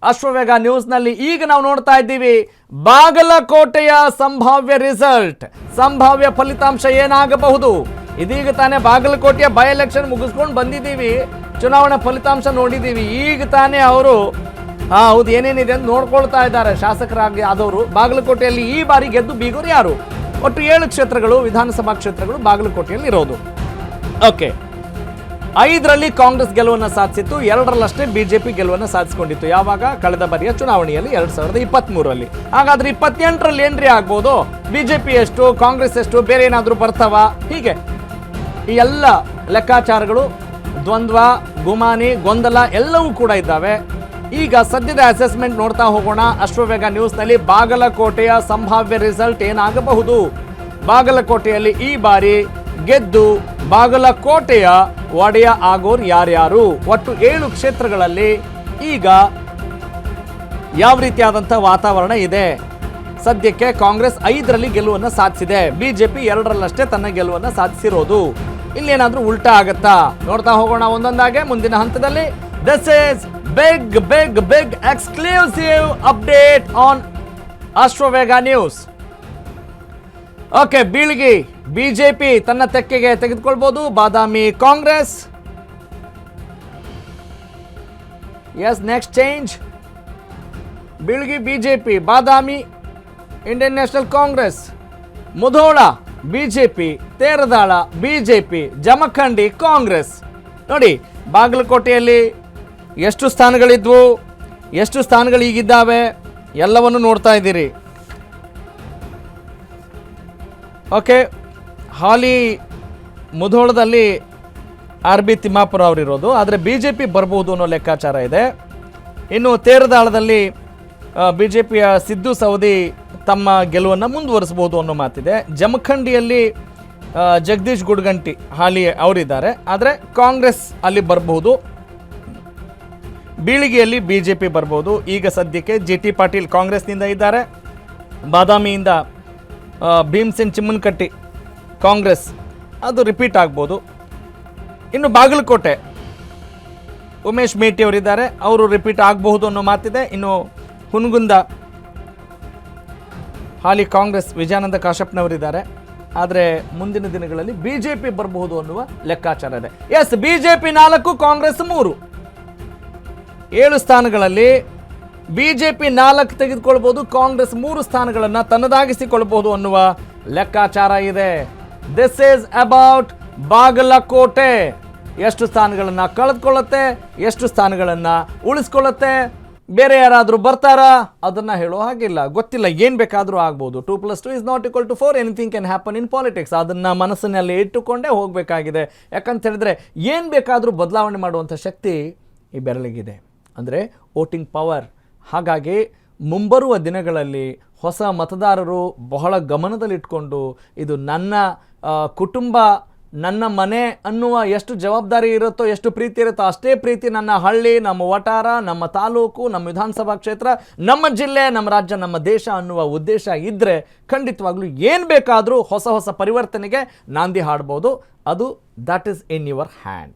ಅಶ್ವವೇಗ ನ್ಯೂಸ್ನಲ್ಲಿ ಈಗ ನಾವು ನೋಡ್ತಾ ಇದ್ದೀವಿ ಬಾಗಲಕೋಟೆಯ ಸಂಭಾವ್ಯ ರಿಸಲ್ಟ್, ಸಂಭಾವ್ಯ ಫಲಿತಾಂಶ ಏನಾಗಬಹುದು. ಇದೀಗ ತಾನೇ ಬಾಗಲಕೋಟೆಯ ಬೈ ಎಲೆಕ್ಷನ್ ಮುಗಿಸ್ಕೊಂಡು ಬಂದಿದ್ದೀವಿ, ಚುನಾವಣಾ ಫಲಿತಾಂಶ ನೋಡಿದ್ದೀವಿ. ಈಗ ತಾನೇ ಅವರು ಹೌದು ಏನೇನಿದೆ ಅಂತ ನೋಡ್ಕೊಳ್ತಾ ಇದ್ದಾರೆ ಶಾಸಕರಾಗಿ ಆದವರು. ಬಾಗಲಕೋಟೆಯಲ್ಲಿ ಈ ಬಾರಿ ಗೆದ್ದು ಬೀಗೋರು ಯಾರು? ಒಟ್ಟು 7 ಕ್ಷೇತ್ರಗಳು, ವಿಧಾನಸಭಾ ಕ್ಷೇತ್ರಗಳು ಬಾಗಲಕೋಟೆಯಲ್ಲಿ ಇರೋದು. ಓಕೆ, 5ರಲ್ಲಿ ಕಾಂಗ್ರೆಸ್ ಗೆಲುವನ್ನು ಸಾಧಿಸಿತ್ತು, 2ರಲ್ಲಷ್ಟೇ ಬಿಜೆಪಿ ಗೆಲುವನ್ನು ಸಾಧಿಸಿಕೊಂಡಿತ್ತು. ಯಾವಾಗ? ಕಳೆದ ಬಾರಿಯ ಚುನಾವಣೆಯಲ್ಲಿ 2023ರಲ್ಲಿ. ಹಾಗಾದ್ರೆ 28ರಲ್ಲಿ ಏನ್ರಿ ಆಗ್ಬೋದು? ಬಿಜೆಪಿ ಎಷ್ಟು, ಕಾಂಗ್ರೆಸ್ ಎಷ್ಟು, ಬೇರೆ ಏನಾದರೂ ಬರ್ತಾವ? ಹೀಗೆ ಈ ಎಲ್ಲ ಲೆಕ್ಕಾಚಾರಗಳು, ದ್ವಂದ್ವ, ಗುಮಾನಿ, ಗೊಂದಲ ಎಲ್ಲವೂ ಕೂಡ ಇದ್ದಾವೆ. ಈಗ ಸದ್ಯದ ಅಸೆಸ್ಮೆಂಟ್ ನೋಡ್ತಾ ಹೋಗೋಣ. ಅಶ್ವವೇಗ ನ್ಯೂಸ್ನಲ್ಲಿ ಬಾಗಲಕೋಟೆಯ ಸಂಭಾವ್ಯ ರಿಸಲ್ಟ್ ಏನಾಗಬಹುದು, ಬಾಗಲಕೋಟೆಯಲ್ಲಿ ಈ ಬಾರಿ ಗೆದ್ದು ಬಾಗಲಕೋಟೆಯ ಒಡೆಯ ಆಗೋರು ಯಾರ್ಯಾರು, ಒಟ್ಟು 7 ಕ್ಷೇತ್ರಗಳಲ್ಲಿ ಈಗ ಯಾವ ರೀತಿಯಾದಂಥ ವಾತಾವರಣ ಇದೆ. ಸದ್ಯಕ್ಕೆ ಕಾಂಗ್ರೆಸ್ 5ರಲ್ಲಿ ಗೆಲುವನ್ನು ಸಾಧಿಸಿದೆ, ಬಿಜೆಪಿ 2ರಲ್ಲಷ್ಟೇ ತನ್ನ ಗೆಲುವನ್ನು ಸಾಧಿಸಿರೋದು. ಇಲ್ಲೇನಾದ್ರೂ ಉಲ್ಟಾ ಆಗತ್ತಾ? ನೋಡ್ತಾ ಹೋಗೋಣ ಒಂದೊಂದಾಗೆ ಮುಂದಿನ ಹಂತದಲ್ಲಿ. This is big exclusive update on Ashwavega news. Okay, Bilgi BJP ತನ್ನ ತೆಕ್ಕೆಗೆ ತೆಗೆದುಕೊಳ್ಬಹುದು, Badami Congress. Yes, next change. Bilgi BJP, Badami Indian National Congress, Mudhol BJP, Terdal BJP, Jamkhandi Congress. ನೋಡಿ, ಬಾಗಲಕೋಟೆಯಲ್ಲಿ ಎಷ್ಟು ಸ್ಥಾನಗಳಿದ್ವು, ಎಷ್ಟು ಸ್ಥಾನಗಳು ಈಗಿದ್ದಾವೆ ಎಲ್ಲವನ್ನು ನೋಡ್ತಾ ಇದ್ದೀರಿ. ಓಕೆ, ಹಾಲಿ ಮುಧೋಳದಲ್ಲಿ RB ತಿಮ್ಮಾಪುರ ಅವರಿರೋದು, ಆದರೆ ಬಿಜೆಪಿ ಬರ್ಬೋದು ಅನ್ನೋ ಲೆಕ್ಕಾಚಾರ ಇದೆ. ಇನ್ನು ತೇರದಾಳದಲ್ಲಿ ಬಿಜೆಪಿಯ ಸಿದ್ದು ಸವದಿ ತಮ್ಮ ಗೆಲುವನ್ನು ಮುಂದುವರಿಸಬಹುದು ಅನ್ನೋ ಮಾತಿದೆ. ಜಮಖಂಡಿಯಲ್ಲಿ ಜಗದೀಶ್ ಗುಡ್ಗಂಟಿ ಹಾಲಿ ಅವರಿದ್ದಾರೆ, ಆದರೆ ಕಾಂಗ್ರೆಸ್ ಅಲ್ಲಿ ಬರಬಹುದು. ಬೀಳಿಗೆಯಲ್ಲಿ ಬಿಜೆಪಿ ಬರ್ಬೋದು. ಈಗ ಸದ್ಯಕ್ಕೆ GT ಪಾಟೀಲ್ ಕಾಂಗ್ರೆಸ್ನಿಂದ ಇದ್ದಾರೆ. ಬಾದಾಮಿಯಿಂದ ಭೀಮಸೇನ್ ಚಿಮ್ಮನಕಟ್ಟಿ ಕಾಂಗ್ರೆಸ್, ಅದು ರಿಪೀಟ್ ಆಗ್ಬೋದು. ಇನ್ನು ಬಾಗಲಕೋಟೆ ಉಮೇಶ್ ಮೇಟಿ ಅವರಿದ್ದಾರೆ, ಅವರು ರಿಪೀಟ್ ಆಗಬಹುದು ಅನ್ನೋ ಮಾತಿದೆ. ಇನ್ನು ಹುನಗುಂದ ಹಾಲಿ ಕಾಂಗ್ರೆಸ್ ವಿಜಯಾನಂದ ಕಾಶಪ್ಪನವರಿದ್ದಾರೆ, ಆದರೆ ಮುಂದಿನ ದಿನಗಳಲ್ಲಿ ಬಿಜೆಪಿ ಬರಬಹುದು ಅನ್ನುವ ಲೆಕ್ಕಾಚಾರ ಇದೆ. ಎಸ್, ಬಿಜೆಪಿ 4, ಕಾಂಗ್ರೆಸ್ 3, 7 ಸ್ಥಾನಗಳಲ್ಲಿ ಬಿಜೆಪಿ 4 ತೆಗೆದುಕೊಳ್ಬಹುದು, ಕಾಂಗ್ರೆಸ್ 3 ಸ್ಥಾನಗಳನ್ನು ತನ್ನದಾಗಿಸಿಕೊಳ್ಳಬಹುದು ಅನ್ನುವ ಲೆಕ್ಕಾಚಾರ ಇದೆ. This is about Bagalkote. ಎಷ್ಟು ಸ್ಥಾನಗಳನ್ನು ಕಳೆದುಕೊಳ್ಳುತ್ತೆ, ಎಷ್ಟು ಸ್ಥಾನಗಳನ್ನು ಉಳಿಸ್ಕೊಳ್ಳುತ್ತೆ, ಬೇರೆ ಯಾರಾದರೂ ಬರ್ತಾರಾ ಅದನ್ನ ಹೇಳೋ ಹಾಗಿಲ್ಲ, ಗೊತ್ತಿಲ್ಲ. ಏನು ಬೇಕಾದರೂ ಆಗ್ಬೋದು. 2+2 is not equal to 4. Anything can happen in politics. ಅದನ್ನು ಮನಸ್ಸಿನಲ್ಲಿ ಇಟ್ಟುಕೊಂಡೇ ಹೋಗಬೇಕಾಗಿದೆ. ಯಾಕಂತ ಹೇಳಿದ್ರೆ ಏನು ಬೇಕಾದರೂ ಬದಲಾವಣೆ ಮಾಡುವಂಥ ಶಕ್ತಿ ಈ ಬೆರಳಿಗಿದೆ, ಅಂದರೆ ವೋಟಿಂಗ್ ಪವರ್. ಹಾಗಾಗಿ ಮುಂಬರುವ ದಿನಗಳಲ್ಲಿ ಹೊಸ ಮತದಾರರು ಬಹಳ ಗಮನದಲ್ಲಿಟ್ಕೊಂಡು ಇದು ನನ್ನ ಕುಟುಂಬ, ನನ್ನ ಮನೆ ಅನ್ನುವ ಎಷ್ಟು ಜವಾಬ್ದಾರಿ ಇರುತ್ತೋ, ಎಷ್ಟು ಪ್ರೀತಿ ಇರುತ್ತೋ ಅಷ್ಟೇ ಪ್ರೀತಿ ನನ್ನ ಹಳ್ಳಿ, ನಮ್ಮ ವಟಾರ, ನಮ್ಮ ತಾಲೂಕು, ನಮ್ಮ ವಿಧಾನಸಭಾ ಕ್ಷೇತ್ರ, ನಮ್ಮ ಜಿಲ್ಲೆ, ನಮ್ಮ ರಾಜ್ಯ, ನಮ್ಮ ದೇಶ ಅನ್ನುವ ಉದ್ದೇಶ ಇದ್ದರೆ ಖಂಡಿತವಾಗ್ಲೂ ಏನು ಬೇಕಾದರೂ ಹೊಸ ಹೊಸ ಪರಿವರ್ತನೆಗೆ ನಾಂದಿ ಹಾಡ್ಬೋದು. ಅದು that is in your hand.